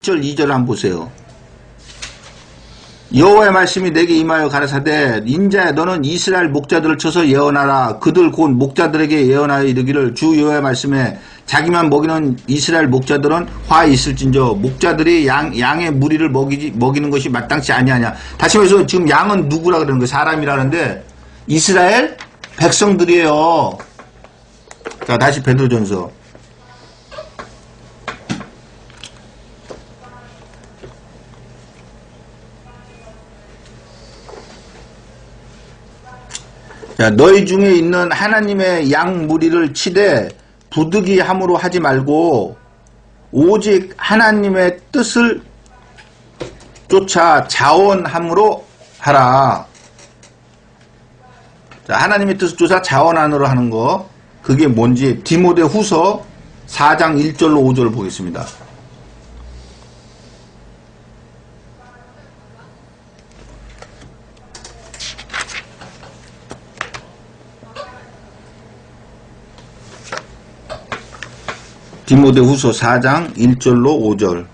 1절 2절 한번 보세요. 여호와의 말씀이 내게 임하여 가라사대 인자야 너는 이스라엘 목자들을 쳐서 예언하라. 그들 곧 목자들에게 예언하여 이르기를 주 여호와의 말씀에 자기만 먹이는 이스라엘 목자들은 화 있을진저 목자들이 양의 무리를 먹이는 것이 마땅치 아니하냐. 다시 말해서 지금 양은 누구라 그러는 거예요? 사람이라는데 이스라엘 백성들이에요. 자, 다시 베드로전서. 자, 너희 중에 있는 하나님의 양 무리를 치되 부득이함으로 하지 말고 오직 하나님의 뜻을 쫓아 자원함으로 하라. 자, 하나님의 뜻을 쫓아 자원함으로 하는 거, 그게 뭔지 디모데후서 4장 1절로 5절을 보겠습니다. 디모데후서 4장 1절로 5절.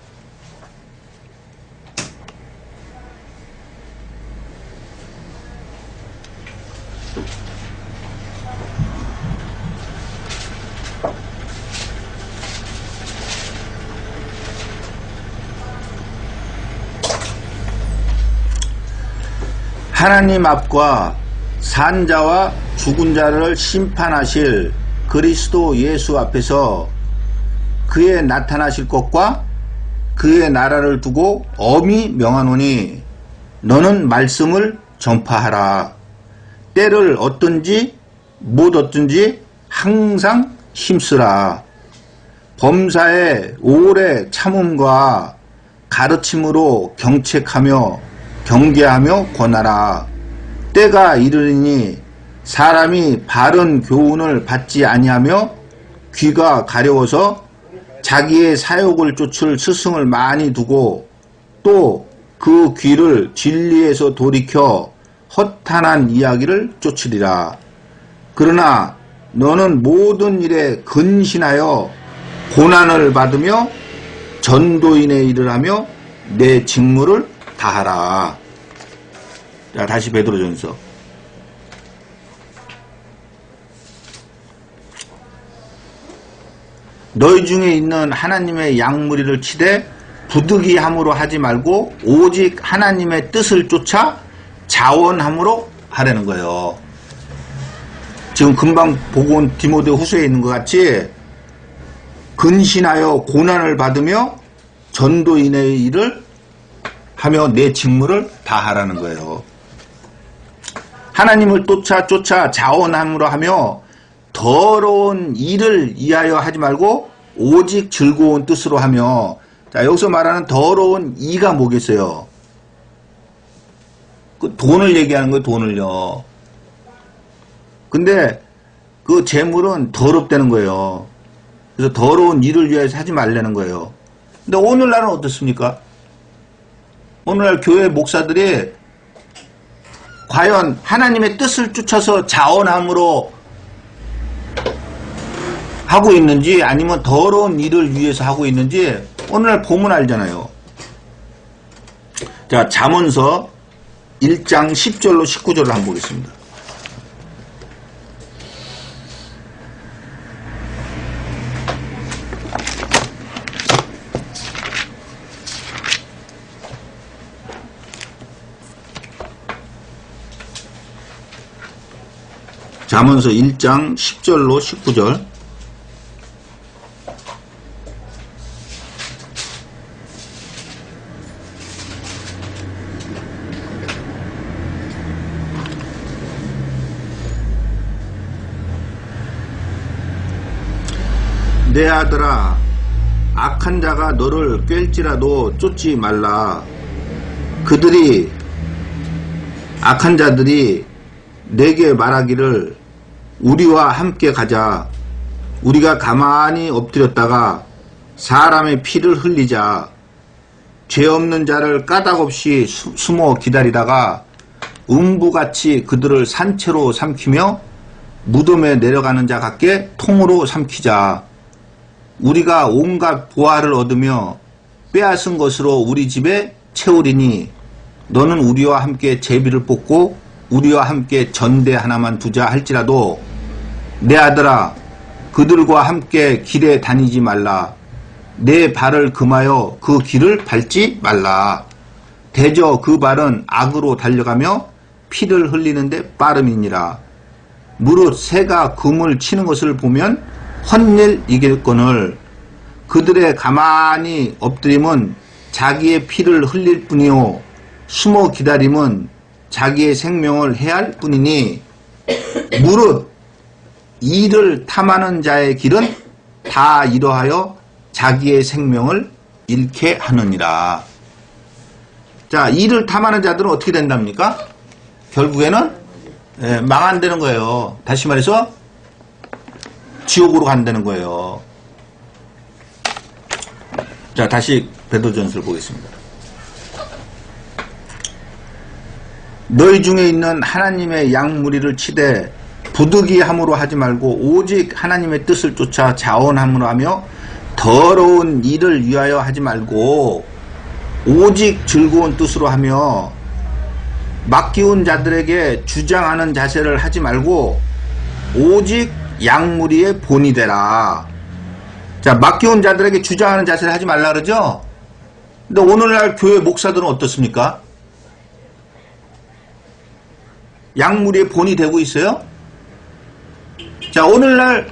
하나님 앞과 산자와 죽은 자를 심판하실 그리스도 예수 앞에서 그의 나타나실 것과 그의 나라를 두고 엄히 명하노니 너는 말씀을 전파하라. 때를 얻든지 못 얻든지 항상 힘쓰라. 범사에 오래 참음과 가르침으로 경책하며 경계하며 권하라. 때가 이르리니 사람이 바른 교훈을 받지 아니하며 귀가 가려워서 자기의 사욕을 쫓을 스승을 많이 두고 또 그 귀를 진리에서 돌이켜 허탄한 이야기를 쫓으리라. 그러나 너는 모든 일에 근신하여 고난을 받으며 전도인의 일을 하며 내 직무를 다하라. 자, 다시 베드로전서. 너희 중에 있는 하나님의 양무리를 치되 부득이함으로 하지 말고 오직 하나님의 뜻을 쫓아 자원함으로 하라는 거예요. 지금 금방 보고 온 디모데후서에 있는 것 같이 근신하여 고난을 받으며 전도인의 일을 하며 내 직무를 다하라는 거예요. 하나님을 쫓아 자원함으로 하며 더러운 일을 위하여 하지 말고 오직 즐거운 뜻으로 하며. 자, 여기서 말하는 더러운 이가 뭐겠어요? 그 돈을 얘기하는 거예요. 돈을요. 근데 그 재물은 더럽다는 거예요. 그래서 더러운 일을 위해서 하지 말라는 거예요. 근데 오늘날은 어떻습니까? 오늘날 교회 목사들이 과연 하나님의 뜻을 쫓아서 자원함으로 하고 있는지 아니면 더러운 일을 위해서 하고 있는지 오늘날 보면 알잖아요. 자, 잠언서 1장 10절로 19절을 한번 보겠습니다. 잠언서 1장 10절로 19절. 내 아들아, 악한 자가 너를 꿰일지라도 쫓지 말라. 악한 자들이 내게 말하기를 우리와 함께 가자. 우리가 가만히 엎드렸다가 사람의 피를 흘리자. 죄 없는 자를 까닭없이 숨어 기다리다가 음부같이 그들을 산채로 삼키며 무덤에 내려가는 자 같게 통으로 삼키자. 우리가 온갖 보화를 얻으며 빼앗은 것으로 우리 집에 채우리니 너는 우리와 함께 제비를 뽑고 우리와 함께 전대 하나만 두자 할지라도 내 아들아 그들과 함께 길에 다니지 말라. 내 발을 금하여 그 길을 밟지 말라. 대저 그 발은 악으로 달려가며 피를 흘리는데 빠름이니라. 무릇 새가 금을 치는 것을 보면 헛일 이길거늘 그들의 가만히 엎드림은 자기의 피를 흘릴 뿐이요 숨어 기다림은 자기의 생명을 해할 뿐이니 무릇 이를 탐하는 자의 길은 다 이러하여 자기의 생명을 잃게 하느니라. 자, 이를 탐하는 자들은 어떻게 된답니까? 결국에는 망한다는 거예요. 다시 말해서 지옥으로 간다는 거예요. 자, 다시 베드로전서를 보겠습니다. 너희 중에 있는 하나님의 양무리를 치되 부득이함으로 하지 말고 오직 하나님의 뜻을 쫓아 자원함으로 하며 더러운 일을 위하여 하지 말고 오직 즐거운 뜻으로 하며 맡기운 자들에게 주장하는 자세를 하지 말고 오직 양무리의 본이 되라. 자, 맡기운 자들에게 주장하는 자세를 하지 말라 그러죠? 근데 오늘날 교회 목사들은 어떻습니까? 양무리의 본이 되고 있어요? 자, 오늘날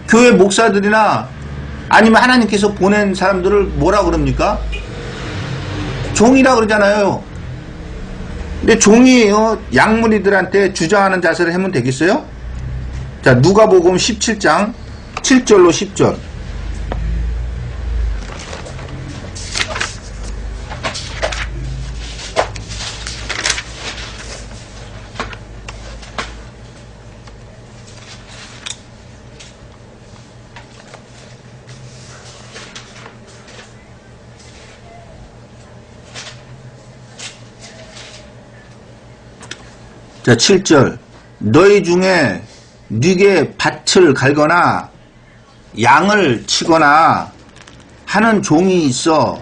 교회 목사들이나 아니면 하나님께서 보낸 사람들을 뭐라 그럽니까? 종이라 그러잖아요. 근데 종이 양무리들한테 주장하는 자세를 하면 되겠어요? 자, 누가복음 17장 7절로 10절. 자, 7절. 너희 중에 네게 밭을 갈거나 양을 치거나 하는 종이 있어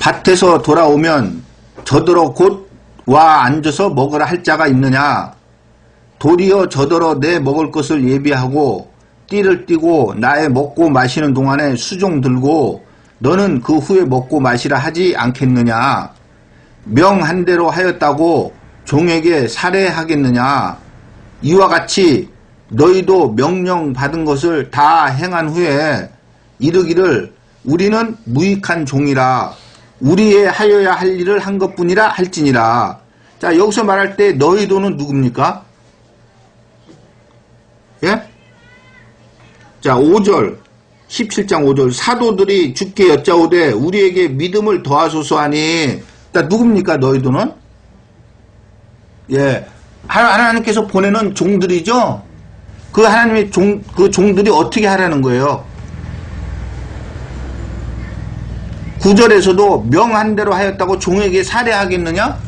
밭에서 돌아오면 저더러 곧 와 앉아서 먹으라 할 자가 있느냐? 도리어 저더러 내 먹을 것을 예비하고 띠를 띠고 나의 먹고 마시는 동안에 수종 들고 너는 그 후에 먹고 마시라 하지 않겠느냐? 명한 대로 하였다고 종에게 살해하겠느냐? 이와 같이 너희도 명령 받은 것을 다 행한 후에 이르기를 우리는 무익한 종이라 우리의 하여야 할 일을 한 것뿐이라 할지니라. 자, 여기서 말할 때 너희도는 누굽니까? 예? 자, 5절 17장 5절 사도들이 주께 여짜오되 우리에게 믿음을 더하소서 하니. 자, 누굽니까 너희도는? 예, 하나님께서 보내는 종들이죠. 그 하나님의 그 종들이 어떻게 하라는 거예요? 9절에서도 명한 대로 하였다고 종에게 살해하겠느냐?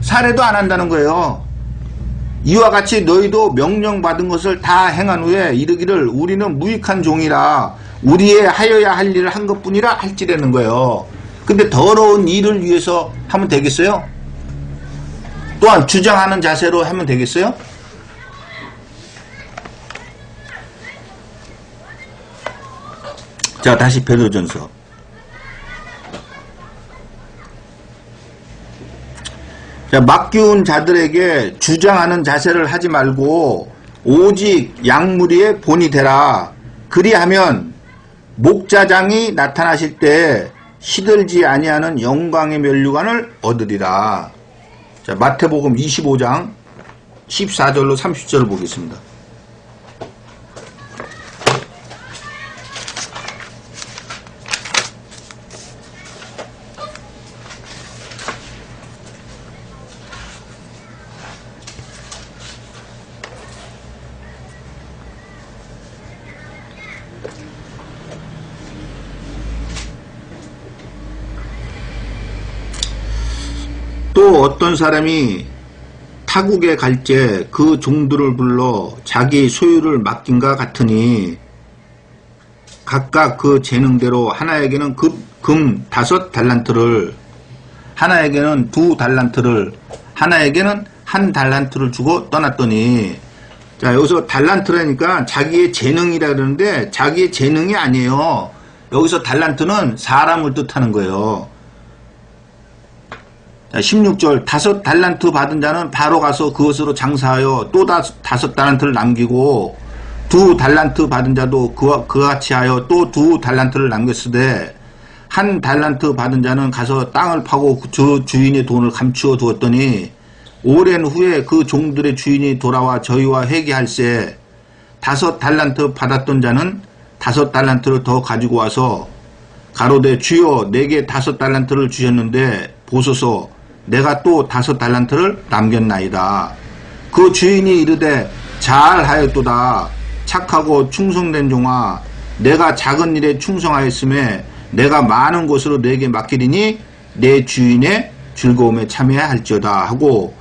살해도 안 한다는 거예요. 이와 같이 너희도 명령받은 것을 다 행한 후에 이르기를 우리는 무익한 종이라 우리의 하여야 할 일을 한 것뿐이라 할지라는 거예요. 근데 더러운 일을 위해서 하면 되겠어요? 또한 주장하는 자세로 하면 되겠어요? 자, 다시 베드로전서. 자, 맡기운 자들에게 주장하는 자세를 하지 말고 오직 양무리의 본이 되라. 그리하면 목자장이 나타나실 때 시들지 아니하는 영광의 면류관을 얻으리라. 자, 마태복음 25장 14절로 30절을 보겠습니다. 또 어떤 사람이 타국에 갈제 그 종들을 불러 자기 소유를 맡긴가 같으니 각각 그 재능대로 하나에게는 금 5달란트를, 하나에게는 2달란트를, 하나에게는 1달란트를 주고 떠났더니, 자, 여기서 달란트라니까 자기의 재능이라 그러는데 자기의 재능이 아니에요. 여기서 달란트는 사람을 뜻하는 거예요. 자, 16절, 5달란트 받은 자는 바로 가서 그것으로 장사하여 또 5달란트를 남기고, 2달란트 받은 자도 그와 같이 하여 또 2달란트를 남겼으되, 1달란트 받은 자는 가서 땅을 파고 그 주인의 돈을 감추어 두었더니, 오랜 후에 그 종들의 주인이 돌아와 저희와 회개할세, 5달란트 받았던 자는 5달란트를 더 가지고 와서 가로되 주여 내게 5달란트를 주셨는데 보소서 내가 또 5달란트를 남겼나이다. 그 주인이 이르되 잘하였도다. 착하고 충성된 종아, 내가 작은 일에 충성하였음에 내가 많은 것으로 내게 맡기리니 내 주인의 즐거움에 참여할지어다 하고,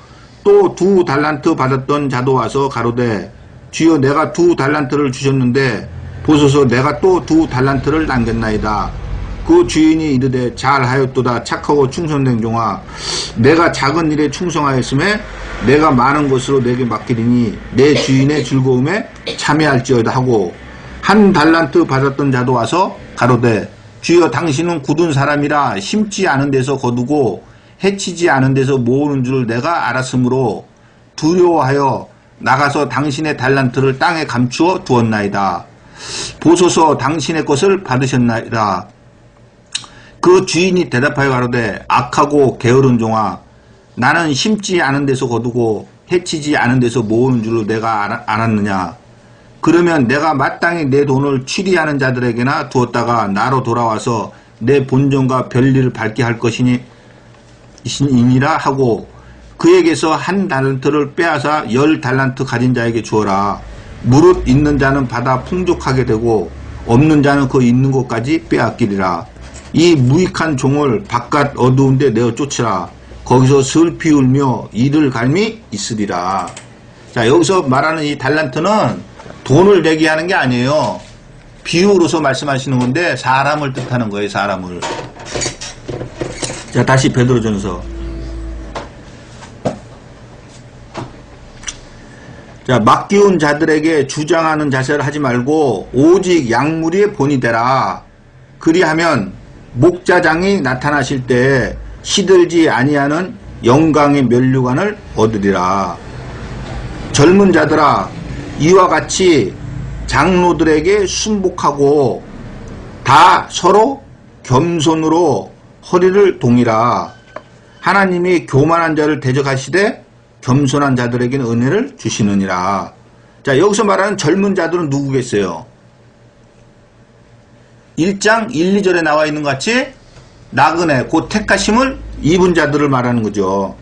또 2달란트 받았던 자도 와서 가로되 주여 내가 2달란트를 주셨는데 보소서 내가 또 2달란트를 남겼나이다. 그 주인이 이르되 잘하였도다. 착하고 충성된 종아, 내가 작은 일에 충성하였음에 내가 많은 것으로 내게 맡기리니 내 주인의 즐거움에 참여할지어다 하고, 1달란트 받았던 자도 와서 가로되 주여 당신은 굳은 사람이라 심지 않은 데서 거두고 해치지 않은 데서 모으는 줄 내가 알았으므로 두려워하여 나가서 당신의 달란트를 땅에 감추어 두었나이다. 보소서 당신의 것을 받으셨나이다. 그 주인이 대답하여 가로되 악하고 게으른 종아, 나는 심지 않은 데서 거두고 해치지 않은 데서 모으는 줄로 내가 알았느냐. 그러면 내가 마땅히 내 돈을 취리하는 자들에게나 두었다가 나로 돌아와서 내 본전과 별일을 밝게 할 것이니라 하고, 그에게서 1달란트를 빼앗아 10달란트 가진 자에게 주어라. 무릇 있는 자는 받아 풍족하게 되고 없는 자는 그 있는 것까지 빼앗기리라. 이 무익한 종을 바깥 어두운 데 내어 쫓으라. 거기서 슬피 울며 이를 갈미 있으리라. 자, 여기서 말하는 이 달란트는 돈을 내게 하는 게 아니에요. 비유로서 말씀하시는 건데 사람을 뜻하는 거예요. 사람을. 자, 다시 베드로전서. 자, 맡기운 자들에게 주장하는 자세를 하지 말고 오직 양무리의 본이 되라. 그리하면 목자장이 나타나실 때 시들지 아니하는 영광의 면류관을 얻으리라. 젊은 자들아, 이와 같이 장로들에게 순복하고 다 서로 겸손으로 허리를 동이라. 하나님이 교만한 자를 대적하시되 겸손한 자들에게는 은혜를 주시느니라. 자, 여기서 말하는 젊은 자들은 누구겠어요? 1장 1, 2절에 나와 있는 것 같이 나그네, 곧 택하심을 입은 자들을 말하는 거죠.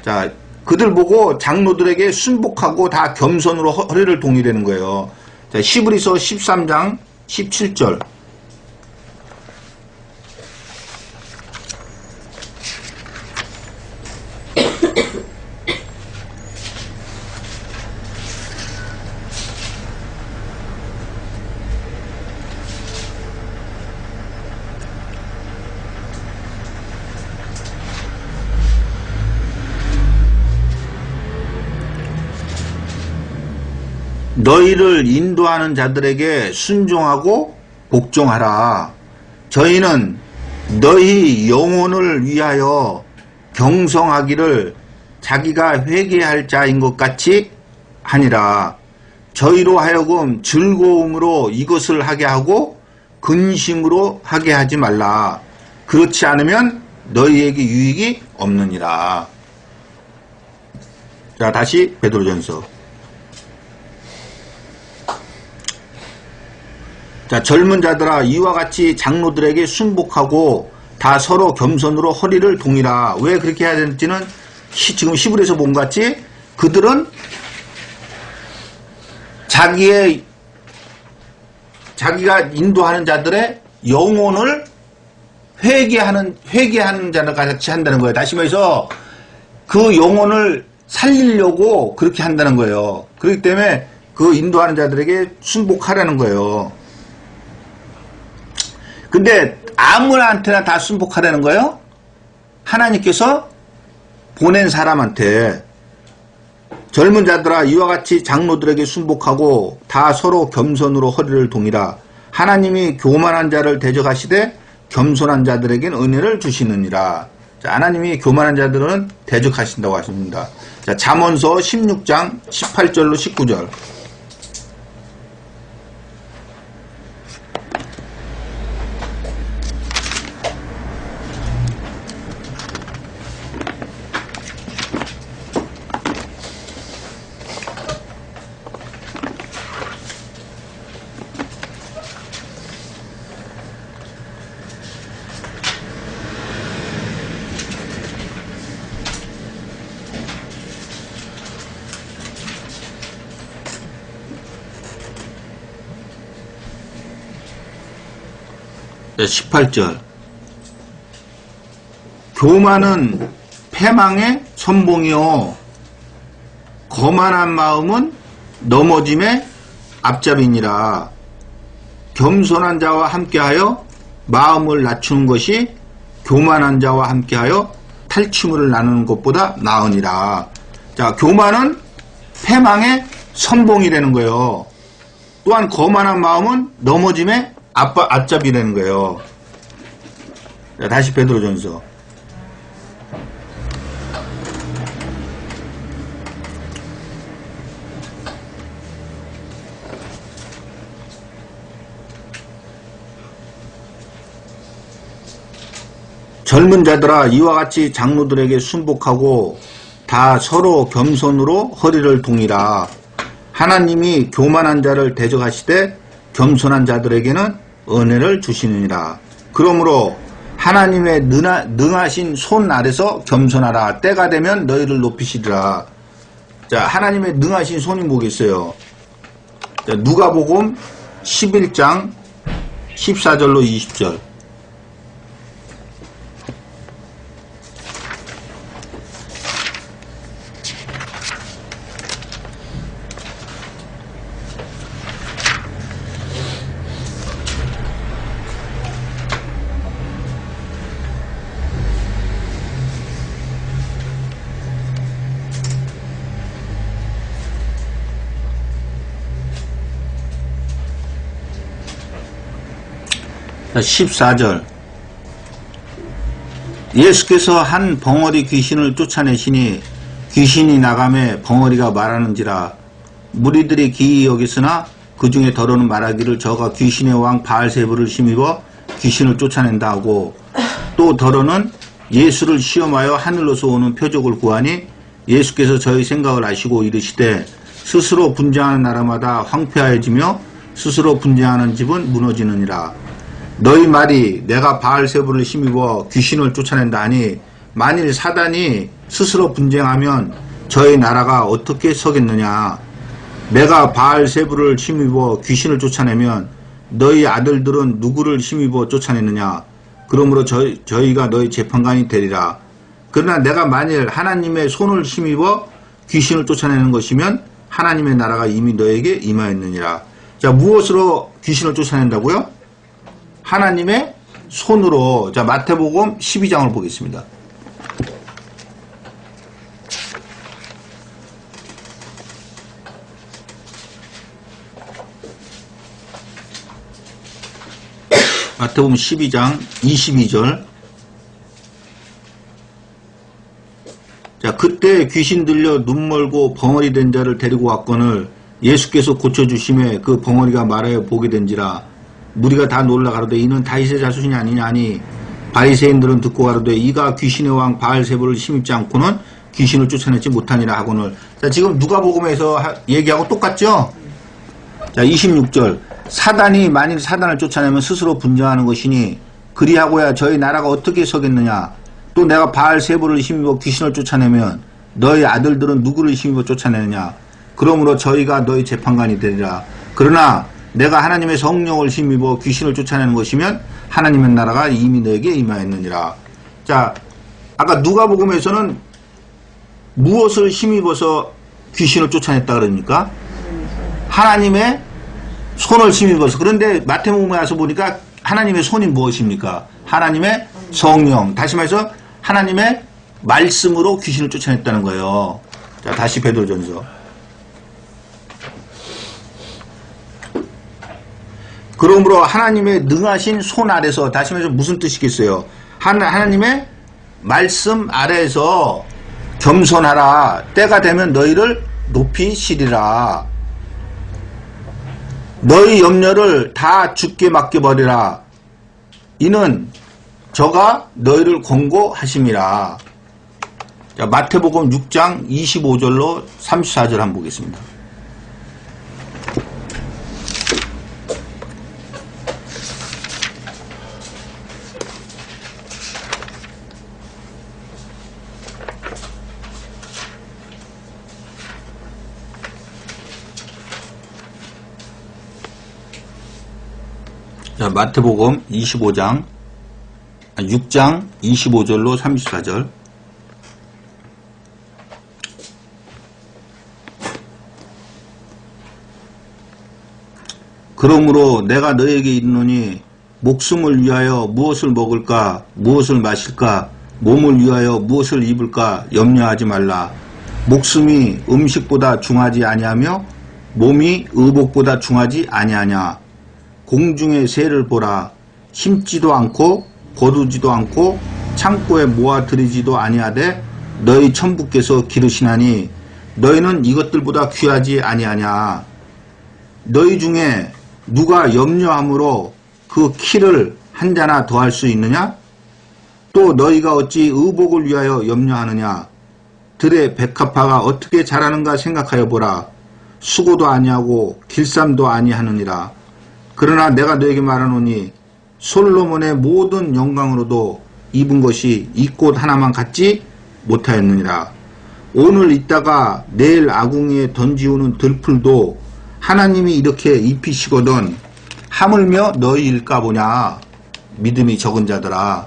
자, 그들 보고 장로들에게 순복하고 다 겸손으로 허리를 동이라는 거예요. 자, 히브리서 13장 17절. 너희를 인도하는 자들에게 순종하고 복종하라. 저희는 너희 영혼을 위하여 경성하기를 자기가 회개할 자인 것 같이 하니라. 저희로 하여금 즐거움으로 이것을 하게 하고 근심으로 하게 하지 말라. 그렇지 않으면 너희에게 유익이 없느니라. 자, 다시 베드로전서. 자, 젊은 자들아, 이와 같이 장로들에게 순복하고 다 서로 겸손으로 허리를 동이라. 왜 그렇게 해야 되는지는 지금 히브리서 본 것 같이 그들은 자기가 인도하는 자들의 영혼을 회개하는 자를 같이 한다는 거예요. 다시 말해서 그 영혼을 살리려고 그렇게 한다는 거예요. 그렇기 때문에 그 인도하는 자들에게 순복하라는 거예요. 근데 아무나한테나 다 순복하라는 거예요? 하나님께서 보낸 사람한테 젊은 자들아 이와 같이 장로들에게 순복하고 다 서로 겸손으로 허리를 동이라. 하나님이 교만한 자를 대적하시되 겸손한 자들에게는 은혜를 주시느니라. 자, 하나님이 교만한 자들은 대적하신다고 하십니다. 자, 잠언서 16장 18절로 19절. 네, 18절. 교만은 패망의 선봉이요 거만한 마음은 넘어짐의 앞잡이니라. 겸손한 자와 함께하여 마음을 낮추는 것이 교만한 자와 함께하여 탈취물을 나누는 것보다 나으니라. 자, 교만은 패망의 선봉이라는 거예요. 또한 거만한 마음은 넘어짐의 앞잡이라는 거예요. 자, 다시 베드로전서. 젊은 자들아 이와 같이 장로들에게 순복하고 다 서로 겸손으로 허리를 동이라. 하나님이 교만한 자를 대적하시되 겸손한 자들에게는 은혜를 주시느니라. 그러므로 하나님의 능하신 손 아래서 겸손하라. 때가 되면 너희를 높이시리라. 자, 하나님의 능하신 손이 뭐겠어요? 자, 누가복음 11장 14절로 20절. 자, 14절. 예수께서 한 벙어리 귀신을 쫓아내시니 귀신이 나가매 벙어리가 말하는지라. 무리들이 기이 여겼으나 그 중에 더러는 말하기를 저가 귀신의 왕 바알세불을 힘입어 귀신을 쫓아낸다 하고, 또 더러는 예수를 시험하여 하늘로서 오는 표적을 구하니 예수께서 저희 생각을 아시고 이르시되 스스로 분쟁하는 나라마다 황폐하여지며 스스로 분쟁하는 집은 무너지느니라. 너희 말이 내가 바알세불을 힘입어 귀신을 쫓아낸다 하니 만일 사단이 스스로 분쟁하면 저희 나라가 어떻게 서겠느냐. 내가 바알세불을 힘입어 귀신을 쫓아내면 너희 아들들은 누구를 힘입어 쫓아내느냐. 그러므로 저희가 너희 재판관이 되리라. 그러나 내가 만일 하나님의 손을 힘입어 귀신을 쫓아내는 것이면 하나님의 나라가 이미 너에게 임하였느니라. 자, 무엇으로 귀신을 쫓아낸다고요? 하나님의 손으로. 자, 마태복음 12장을 보겠습니다. 마태복음 12장 22절. 자, 그때 귀신 들려 눈 멀고 벙어리 된 자를 데리고 왔거늘 예수께서 고쳐주심에 그 벙어리가 말하여 보게 된지라. 무리가 다 놀라 가로되 이는 다윗의 자손이 아니냐 하니 바리새인들은 듣고 가로되 이가 귀신의 왕 바알세불을 힘입지 않고는 귀신을 쫓아내지 못하니라 하거늘. 자, 지금 누가복음에서 얘기하고 똑같죠? 자, 26절. 사단이 만일 사단을 쫓아내면 스스로 분쟁하는 것이니 그리하고야 저희 나라가 어떻게 서겠느냐. 또 내가 바알세불을 힘입어 귀신을 쫓아내면 너희 아들들은 누구를 힘입어 쫓아내느냐. 그러므로 저희가 너희 재판관이 되리라. 그러나 내가 하나님의 성령을 힘입어 귀신을 쫓아내는 것이면 하나님의 나라가 이미 너에게 임하였느니라. 자, 아까 누가복음에서는 무엇을 힘입어서 귀신을 쫓아냈다 그러니까? 하나님의 손을 힘입어서. 그런데 마태복음에 와서 보니까 하나님의 손이 무엇입니까? 하나님의 성령. 다시 말해서 하나님의 말씀으로 귀신을 쫓아냈다는 거예요. 자, 다시 베드로전서. 그러므로 하나님의 능하신 손 아래서, 다시 말해서 무슨 뜻이겠어요? 하나님의 말씀 아래에서 겸손하라. 때가 되면 너희를 높이시리라. 너희 염려를 다 주께 맡겨버리라. 이는 저가 너희를 권고하심이라. 자, 마태복음 6장 25절로 34절 한번 보겠습니다. 자, 마태복음 6장 25절로 34절. 그러므로 내가 너에게 이르노니 목숨을 위하여 무엇을 먹을까, 무엇을 마실까, 몸을 위하여 무엇을 입을까 염려하지 말라. 목숨이 음식보다 중하지 아니하며 몸이 의복보다 중하지 아니하냐. 공중의 새를 보라. 심지도 않고 거두지도 않고 창고에 모아들이지도 아니하되 너희 천부께서 기르시나니 너희는 이것들보다 귀하지 아니하냐. 너희 중에 누가 염려함으로 그 키를 한 자나 더할 수 있느냐? 또 너희가 어찌 의복을 위하여 염려하느냐? 들의 백합화가 어떻게 자라는가 생각하여 보라. 수고도 아니하고 길쌈도 아니하느니라. 그러나 내가 너에게 말하노니 솔로몬의 모든 영광으로도 입은 것이 이 꽃 하나만 갖지 못하였느니라. 오늘 있다가 내일 아궁이에 던지우는 들풀도 하나님이 이렇게 입히시거든 하물며 너희일까 보냐. 믿음이 적은 자들아.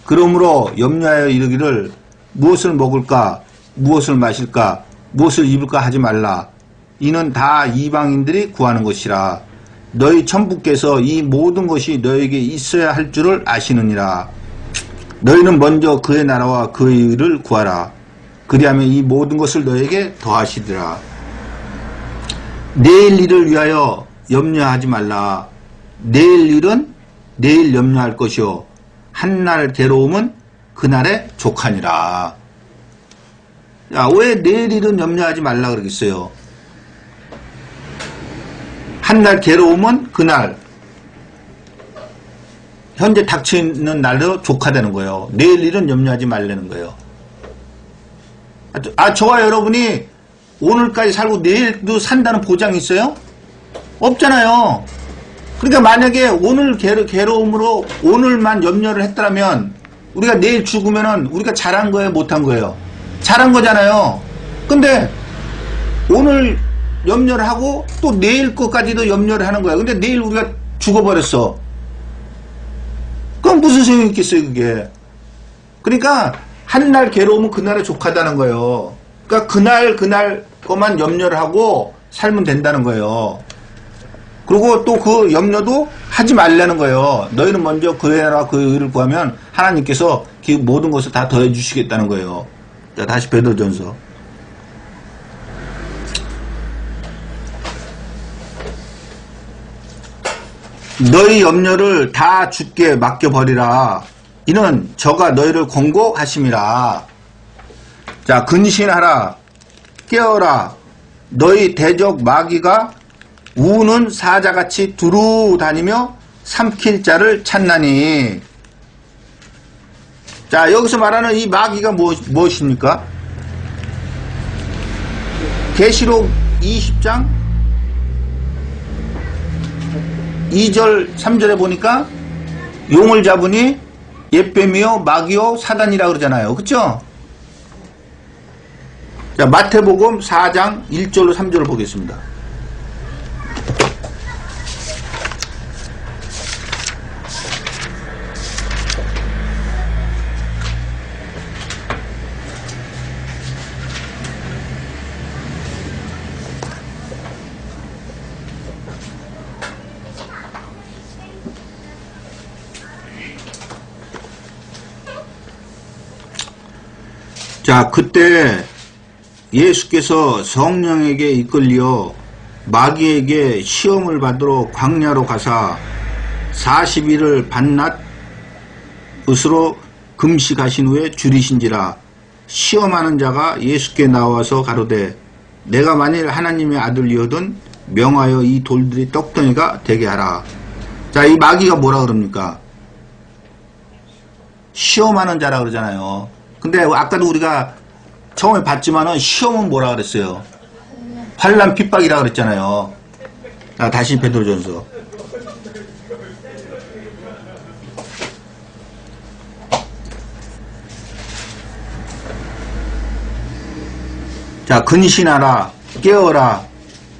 그러므로 염려하여 이르기를 무엇을 먹을까, 무엇을 마실까, 무엇을 입을까 하지 말라. 이는 다 이방인들이 구하는 것이라. 너희 천부께서 이 모든 것이 너에게 있어야 할 줄을 아시느니라. 너희는 먼저 그의 나라와 그의 의를 구하라. 그리하면 이 모든 것을 너에게 더하시리라. 내일 일을 위하여 염려하지 말라. 내일 일은 내일 염려할 것이요 한날 괴로움은 그날의 족하니라. 야, 왜 내일 일은 염려하지 말라 그러겠어요? 한날 괴로움은 그날 현재 닥쳐있는 날로 족하다는 거예요. 내일 일은 염려하지 말라는 거예요. 저와 여러분이 오늘까지 살고 내일도 산다는 보장이 있어요? 없잖아요. 그러니까 만약에 오늘 괴로움으로 오늘만 염려를 했더라면 우리가 내일 죽으면은 우리가 잘한 거예요, 못한 거예요? 잘한 거잖아요. 근데 오늘 염려를 하고 또 내일 것까지도 염려를 하는 거야. 근데 내일 우리가 죽어버렸어. 그럼 무슨 소용이 있겠어요, 그게? 그러니까 한날 괴로움은 그날에 족하다는 거예요. 그러니까 그날 것만 염려를 하고 살면 된다는 거예요. 그리고 또 그 염려도 하지 말라는 거예요. 너희는 먼저 그의 나라와 그의 의를 구하면 하나님께서 그 모든 것을 다 더해 주시겠다는 거예요. 자, 다시 베드로전서. 너희 염려를 다 주께 맡겨버리라. 이는 저가 너희를 권고하심이라. 자, 근신하라. 깨어라. 너희 대적 마귀가 우는 사자같이 두루 다니며 삼킬 자를 찾나니. 자, 여기서 말하는 이 마귀가 무엇입니까? 계시록 20장 2절 3절에 보니까 용을 잡으니 옛뱀이요 마귀요 사단이라 그러잖아요. 그쵸? 자, 마태복음 4장 1절로 3절을 보겠습니다. 자, 그때 예수께서 성령에게 이끌려 마귀에게 시험을 받으러 광야로 가사 40일을 밤낮 으로 금식하신 후에 줄이신지라. 시험하는 자가 예수께 나와서 가로되 내가 만일 하나님의 아들이거든 명하여 이 돌들이 떡덩이가 되게 하라. 자, 이 마귀가 뭐라 그럽니까? 시험하는 자라 그러잖아요. 근데 아까도 우리가 처음에 봤지만은 시험은 뭐라 그랬어요? 환난 핍박이라 그랬잖아요. 자, 다시 베드로전서. 자, 근신하라, 깨어라.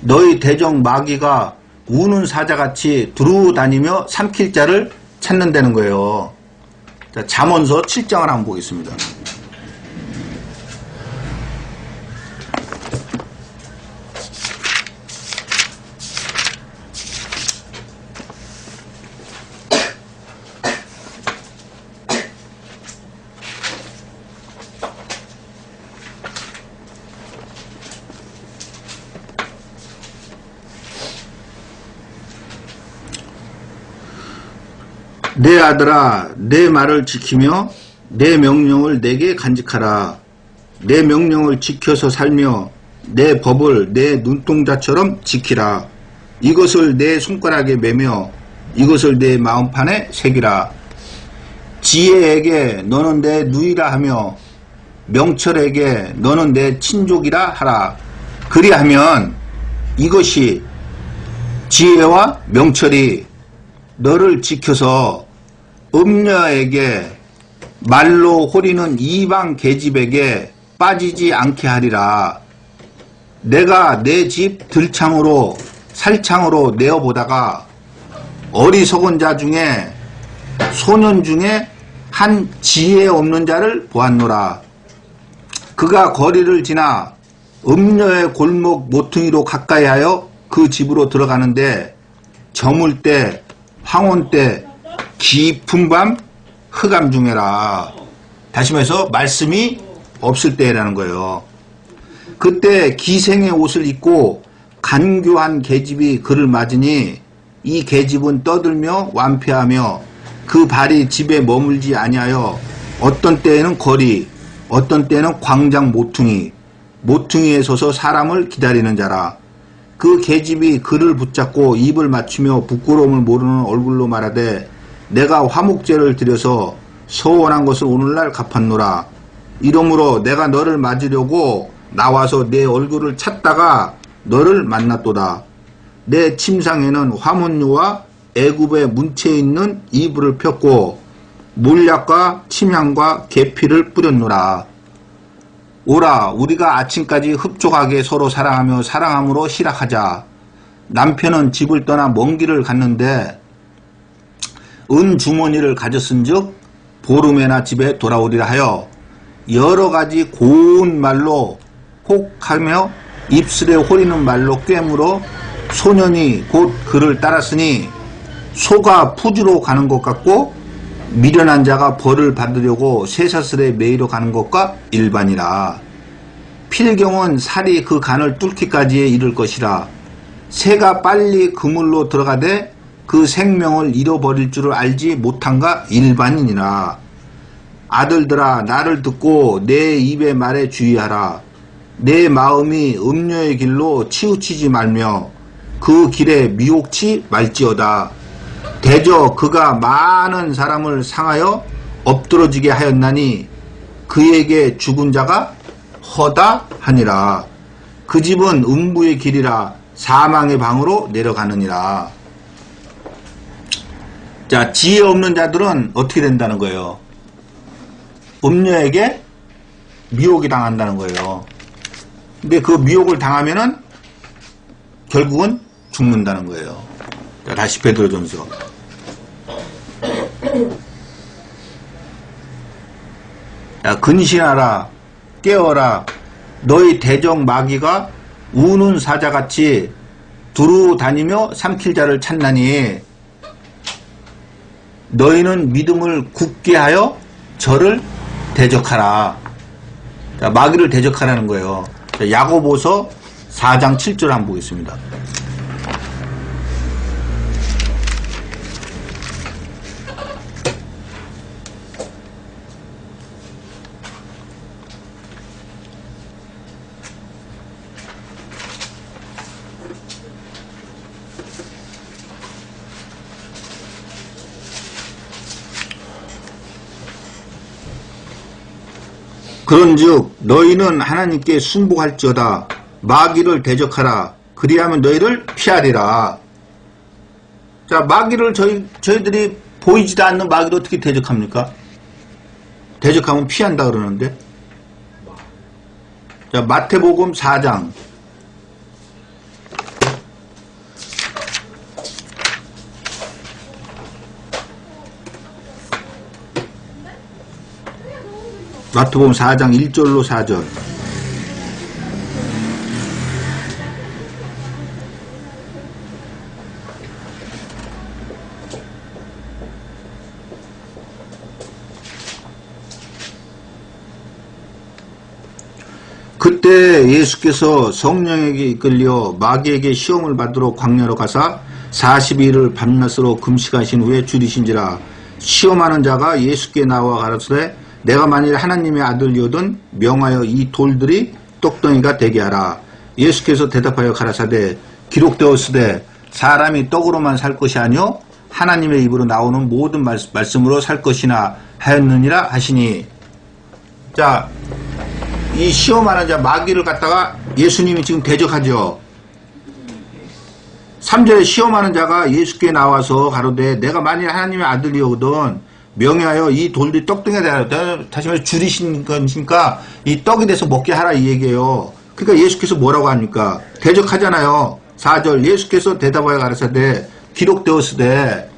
너희 대적 마귀가 우는 사자같이 두루 다니며 삼킬 자를 찾는다는 거예요. 자, 잠언서 7장을 한번 보겠습니다. 내 아들아, 내 말을 지키며 내 명령을 내게 간직하라. 내 명령을 지켜서 살며 내 법을 내 눈동자처럼 지키라. 이것을 내 손가락에 매며 이것을 내 마음판에 새기라. 지혜에게 너는 내 누이라 하며 명철에게 너는 내 친족이라 하라. 그리하면 이것이 지혜와 명철이 너를 지켜서 음녀에게 말로 호리는 이방 계집에게 빠지지 않게 하리라. 내가 내 집 들창으로 살창으로 내어보다가 어리석은 자 중에 소년 중에 한 지혜 없는 자를 보았노라. 그가 거리를 지나 음녀의 골목 모퉁이로 가까이 하여 그 집으로 들어가는데 저물 때 황혼 때 깊은 밤 흑암 중에라. 다시 말해서 말씀이 없을 때라는 거예요. 그때 기생의 옷을 입고 간교한 계집이 그를 맞으니 이 계집은 떠들며 완패하며 그 발이 집에 머물지 아니하여 어떤 때에는 거리 어떤 때는 광장 모퉁이에 서서 사람을 기다리는 자라. 그 계집이 그를 붙잡고 입을 맞추며 부끄러움을 모르는 얼굴로 말하되 내가 화목제를 드려서 서원한 것을 오늘날 갚았노라. 이러므로 내가 너를 맞으려고 나와서 내 얼굴을 찾다가 너를 만났도다. 내 침상에는 화문유와 애굽의 문체에 있는 이불을 폈고 몰약과 침향과 계피를 뿌렸노라. 오라, 우리가 아침까지 흡족하게 서로 사랑하며 사랑함으로 희락하자. 남편은 집을 떠나 먼 길을 갔는데 은 주머니를 가졌은즉 보름에나 집에 돌아오리라 하여 여러 가지 고운 말로 혹하며 입술에 호리는 말로 꿰물어 소년이 곧 그를 따랐으니 소가 푸주로 가는 것 같고 미련한 자가 벌을 받으려고 쇠사슬에 매이러 가는 것과 일반이라. 필경은 살이 그 간을 뚫기까지에 이를 것이라. 새가 빨리 그물로 들어가되 그 생명을 잃어버릴 줄을 알지 못한가 일반이니라. 아들들아, 나를 듣고 내 입의 말에 주의하라. 내 마음이 음료의 길로 치우치지 말며 그 길에 미혹치 말지어다. 대저 그가 많은 사람을 상하여 엎드러지게 하였나니 그에게 죽은 자가 허다하니라. 그 집은 음부의 길이라 사망의 방으로 내려가느니라. 자, 지혜 없는 자들은 어떻게 된다는 거예요? 음녀에게 미혹이 당한다는 거예요. 근데 그 미혹을 당하면은 결국은 죽는다는 거예요. 자, 다시 베드로전서. 자, 근신하라, 깨어라. 너희 대적 마귀가 우는 사자같이 두루 다니며 삼킬 자를 찾나니 너희는 믿음을 굳게 하여 저를 대적하라. 자, 마귀를 대적하라는 거예요. 자, 야고보서 4장 7절 한번 보겠습니다. 그런즉 너희는 하나님께 순복할지어다. 마귀를 대적하라. 그리하면 너희를 피하리라. 자, 마귀를 저희들이 보이지도 않는 마귀를 어떻게 대적합니까? 대적하면 피한다 그러는데. 자, 마태복음 4장. 마태복음 4장 1절로 4절. 그때 예수께서 성령에게 이끌려 마귀에게 시험을 받으러 광야로 가사 40일을 밤낮으로 금식하신 후에 줄이신지라. 시험하는 자가 예수께 나와 가라사대 내가 만일 하나님의 아들이거든 명하여 이 돌들이 떡덩이가 되게 하라. 예수께서 대답하여 가라사대 기록되었으되 사람이 떡으로만 살 것이 아니요 하나님의 입으로 나오는 모든 말씀으로 살 것이나 하였느니라 하시니. 자, 이 시험하는 자 마귀를 갖다가 예수님이 지금 대적하죠. 3절에 시험하는 자가 예수께 나와서 가로되 내가 만일 하나님의 아들이거든 명예하여 이 돌들이 떡등에 대하여 다시 말해 줄이신 거니까 이 떡이 돼서 먹게 하라 이 얘기예요. 그러니까 예수께서 뭐라고 합니까? 대적하잖아요. 4절 예수께서 대답하여 가라사대 기록되었으되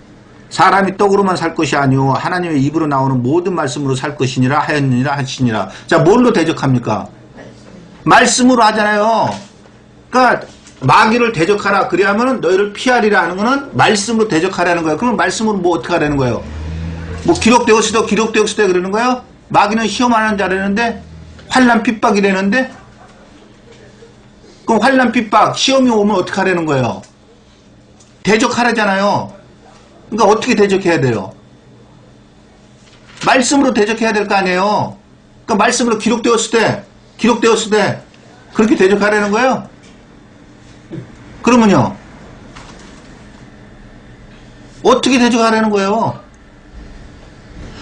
사람이 떡으로만 살 것이 아니오 하나님의 입으로 나오는 모든 말씀으로 살 것이니라 하였느니라 하시니라. 자, 뭘로 대적합니까? 말씀으로 하잖아요. 그러니까 마귀를 대적하라 그리하면 너희를 피하리라 하는 거는 말씀으로 대적하라는 거예요. 그러면 말씀으로 뭐 어떻게 하라는 거예요? 뭐 기록되었으되 그러는 거예요? 마귀는 시험하는 자라는데 환난 핍박이라는데 그럼 환난 핍박 시험이 오면 어떻게 하라는 거예요? 대적하라잖아요. 그러니까 어떻게 대적해야 돼요? 말씀으로 대적해야 될 거 아니에요. 그러니까 말씀으로 기록되었을 때 그렇게 대적하라는 거예요? 그러면요 어떻게 대적하라는 거예요?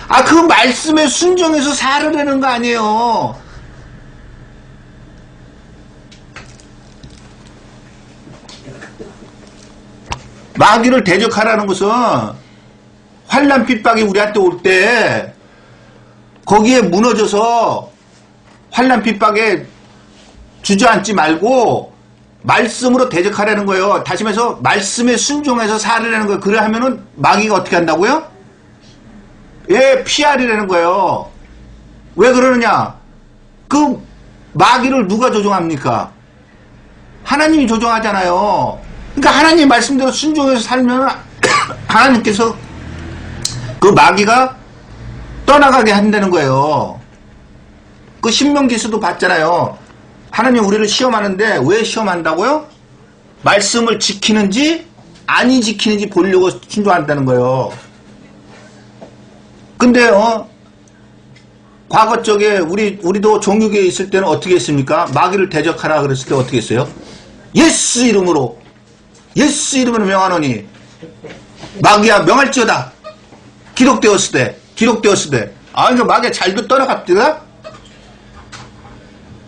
아, 그 말씀에 순종해서 살으라는 거 아니에요. 마귀를 대적하라는 것은 환난 핍박이 우리한테 올 때 거기에 무너져서 환난 핍박에 주저앉지 말고 말씀으로 대적하라는 거예요. 다시 말해서 말씀에 순종해서 살으라는 거예요. 그래 하면은 마귀가 어떻게 한다고요? 예, 피하리라는 거예요. 왜 그러느냐? 그 마귀를 누가 조종합니까? 하나님이 조종하잖아요. 그러니까 하나님 말씀대로 순종해서 살면 하나님께서 그 마귀가 떠나가게 한다는 거예요. 그 신명기서도 봤잖아요. 하나님 우리를 시험하는데 왜 시험한다고요? 말씀을 지키는지 아니 지키는지 보려고 순종한다는 거예요. 근데 과거 쪽에 우리도 종교계에 있을 때는 어떻게 했습니까? 마귀를 대적하라 그랬을 때 어떻게 했어요? 예수 이름으로 명하노니 마귀야 명할지어다. 기록되었을 때 아, 이거 마귀가 잘도 떠나갑니다.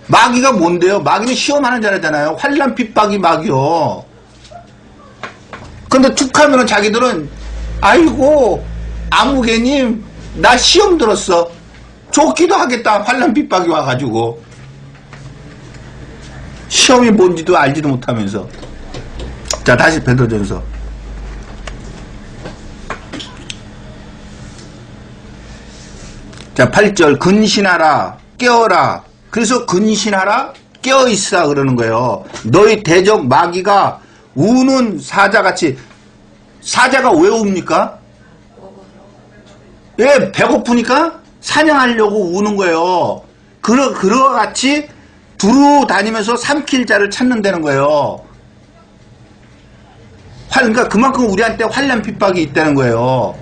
마귀가 뭔데요? 마귀는 시험하는 자라잖아요. 환난 핍박이 마귀요. 근데 툭 하면은 자기들은 아이고 아무개님 나 시험 들었어. 좋기도 하겠다. 환난 핍박이 와가지고 시험이 뭔지도 알지도 못하면서. 자, 다시 베드로전서. 자, 8절 근신하라 깨어라. 그래서 근신하라 깨어있으라 그러는 거예요. 너희 대적 마귀가 우는 사자같이. 사자가 왜 웁니까? 예, 배고프니까 사냥하려고 우는 거예요. 그와 같이 두루 다니면서 삼킬 자를 찾는다는 거예요. 그러니까 그만큼 우리한테 환난 핍박이 있다는 거예요.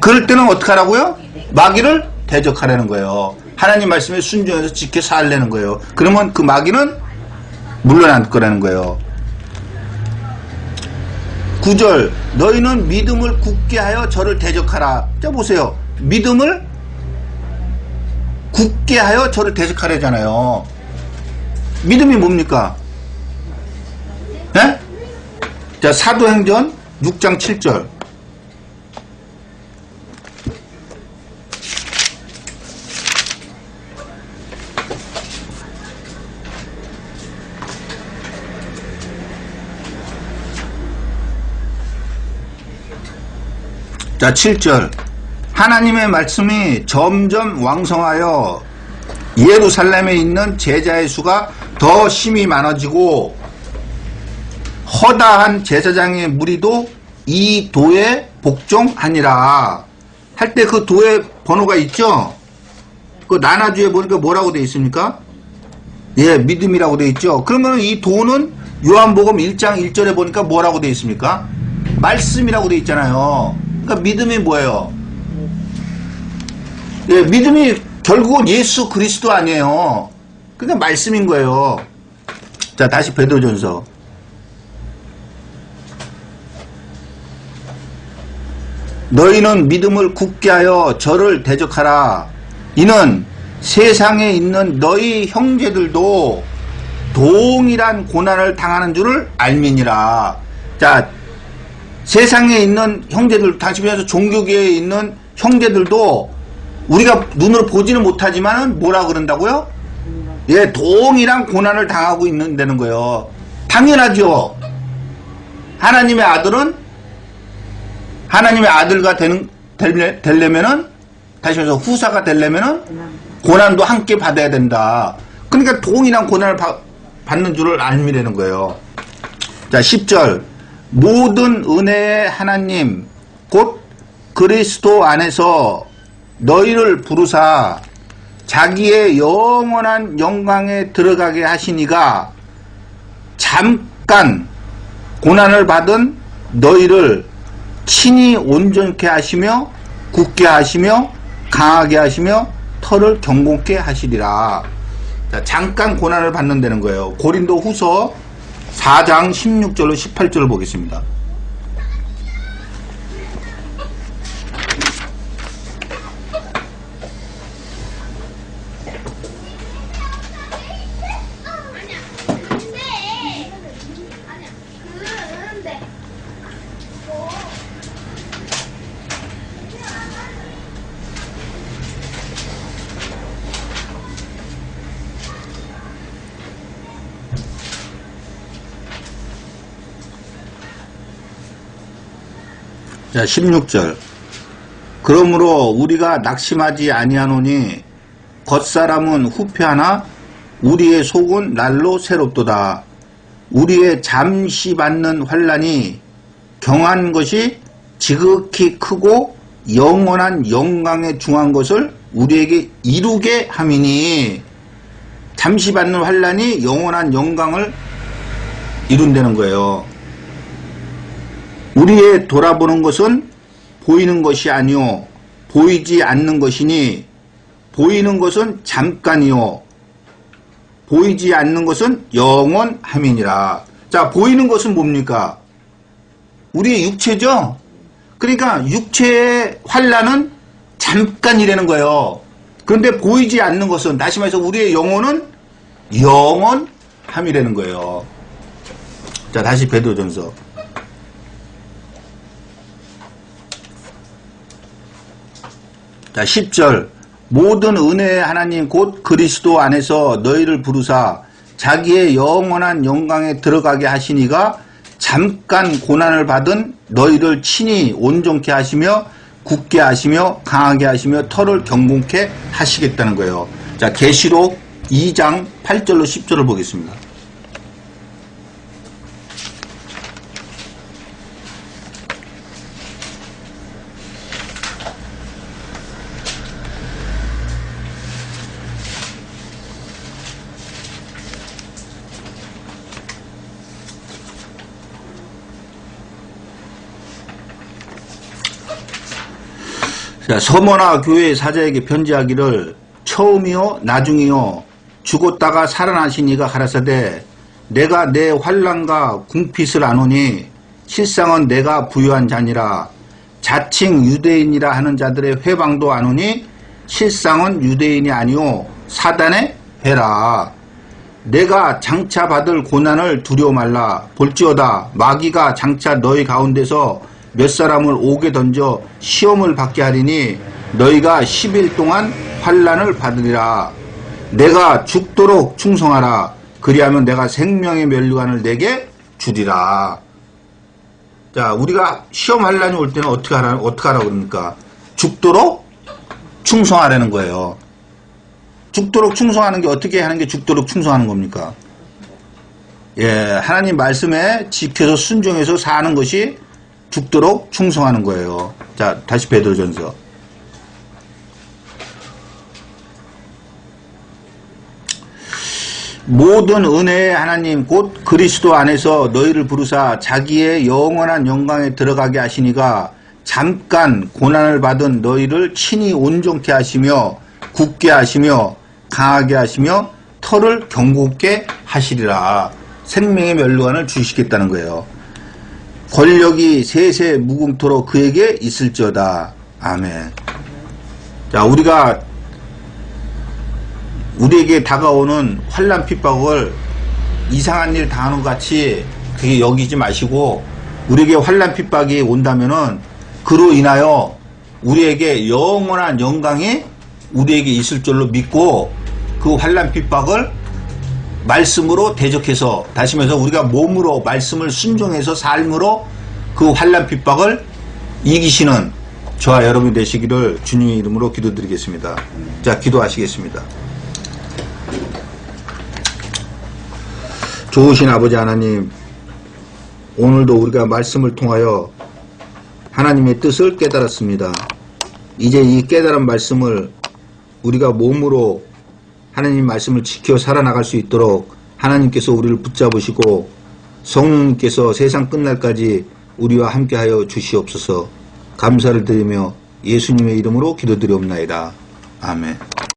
그럴 때는 어떻게 하라고요? 마귀를 대적하라는 거예요. 하나님 말씀에 순종해서 지켜 살라는 거예요. 그러면 그 마귀는 물러날 거라는 거예요. 9절 너희는 믿음을 굳게 하여 저를 대적하라. 자 보세요. 믿음을 굳게 하여 저를 대적하라잖아요. 믿음이 뭡니까? 네? 자, 사도행전 6장 7절. 자, 7절. 하나님의 말씀이 점점 왕성하여 예루살렘에 있는 제자의 수가 더 심히 많아지고 허다한 제사장의 무리도 이 도에 복종하니라. 할 때 그 도의 번호가 있죠? 그 나나주에 보니까 뭐라고 되어 있습니까? 예, 믿음이라고 되어 있죠? 그러면 이 도는 요한복음 1장 1절에 보니까 뭐라고 되어 있습니까? 말씀이라고 되어 있잖아요. 그러니까 믿음이 뭐예요? 예, 믿음이 결국은 예수 그리스도 아니에요. 그러니까 말씀인 거예요. 자, 다시 베드로전서. 너희는 믿음을 굳게 하여 저를 대적하라. 이는 세상에 있는 너희 형제들도 동일한 고난을 당하는 줄을 알미니라. 자, 세상에 있는 형제들, 다시 말해서 종교계에 있는 형제들도 우리가 눈으로 보지는 못하지만 뭐라 그런다고요? 예, 동일한 고난을 당하고 있는다는 거예요. 당연하죠. 하나님의 아들은 하나님의 아들가 되려면은, 다시 말해서 후사가 되려면은, 고난도 함께 받아야 된다. 그러니까 동일한 고난을 받는 줄을 알미라는 거예요. 자, 10절. 모든 은혜의 하나님, 곧 그리스도 안에서 너희를 부르사 자기의 영원한 영광에 들어가게 하시니가 잠깐 고난을 받은 너희를 친히 온전케 하시며 굳게 하시며 강하게 하시며 털을 경공케 하시리라. 자, 잠깐 고난을 받는다는 거예요. 고린도 후서 4장 16절로 18절을 보겠습니다. 자, 16절. 그러므로 우리가 낙심하지 아니하노니 겉사람은 후패하나 우리의 속은 날로 새롭도다. 우리의 잠시 받는 환난이 경한 것이 지극히 크고 영원한 영광에 중한 것을 우리에게 이루게 함이니. 잠시 받는 환난이 영원한 영광을 이룬다는 거예요. 우리의 돌아보는 것은 보이는 것이 아니요 보이지 않는 것이니 보이는 것은 잠깐이요 보이지 않는 것은 영원함이니라. 자, 보이는 것은 뭡니까? 우리의 육체죠. 그러니까 육체의 환난은 잠깐이라는 거예요. 그런데 보이지 않는 것은, 다시 말해서 우리의 영혼은 영원함이라는 거예요. 자, 다시 베드로전서. 자, 10절. 모든 은혜의 하나님 곧 그리스도 안에서 너희를 부르사 자기의 영원한 영광에 들어가게 하시니가 잠깐 고난을 받은 너희를 친히 온전케 하시며 굳게 하시며 강하게 하시며 털을 경공케 하시겠다는 거예요. 자, 계시록 2장 8절로 10절을 보겠습니다. 자, 서머나 교회 사자에게 편지하기를 처음이요 나중이요 죽었다가 살아나신 이가 가라사대 내가 내 환난과 궁핍을 아노니 실상은 내가 부유한 자니라. 자칭 유대인이라 하는 자들의 회방도 아노니 실상은 유대인이 아니오 사단의 해라. 내가 장차 받을 고난을 두려워 말라. 볼지어다 마귀가 장차 너희 가운데서 몇 사람을 옥에 던져 시험을 받게 하리니 너희가 10일 동안 환난을 받으리라. 내가 죽도록 충성하라. 그리하면 내가 생명의 면류관을 내게 주리라. 자, 우리가 시험 환난이 올 때는 어떻게 하라고 그럽니까? 죽도록 충성하라는 거예요. 죽도록 충성하는 게 어떻게 하는 게 죽도록 충성하는 겁니까? 예, 하나님 말씀에 지켜서 순종해서 사는 것이 죽도록 충성하는 거예요. 자, 다시 베드로전서. 모든 은혜의 하나님 곧 그리스도 안에서 너희를 부르사 자기의 영원한 영광에 들어가게 하시니가 잠깐 고난을 받은 너희를 친히 온전케 하시며 굳게 하시며 강하게 하시며 털을 견고케 하시리라. 생명의 면류관을 주시겠다는 거예요. 권력이 세세 무궁토록 그에게 있을지어다. 아멘. 자, 우리에게 다가오는 환난 핍박을 이상한 일 당하는 것 같이 그게 여기지 마시고 우리에게 환난 핍박이 온다면은 그로 인하여 우리에게 영원한 영광이 우리에게 있을 줄로 믿고 그 환난 핍박을 말씀으로 대적해서 다시 말해서 우리가 몸으로 말씀을 순종해서 삶으로 그 환난 핍박을 이기시는 저와 여러분이 되시기를 주님의 이름으로 기도드리겠습니다. 자, 기도하시겠습니다. 좋으신 아버지 하나님, 오늘도 우리가 말씀을 통하여 하나님의 뜻을 깨달았습니다. 이제 이 깨달은 말씀을 우리가 몸으로 하나님 말씀을 지켜 살아나갈 수 있도록 하나님께서 우리를 붙잡으시고 성령님께서 세상 끝날까지 우리와 함께하여 주시옵소서. 감사를 드리며 예수님의 이름으로 기도드리옵나이다. 아멘.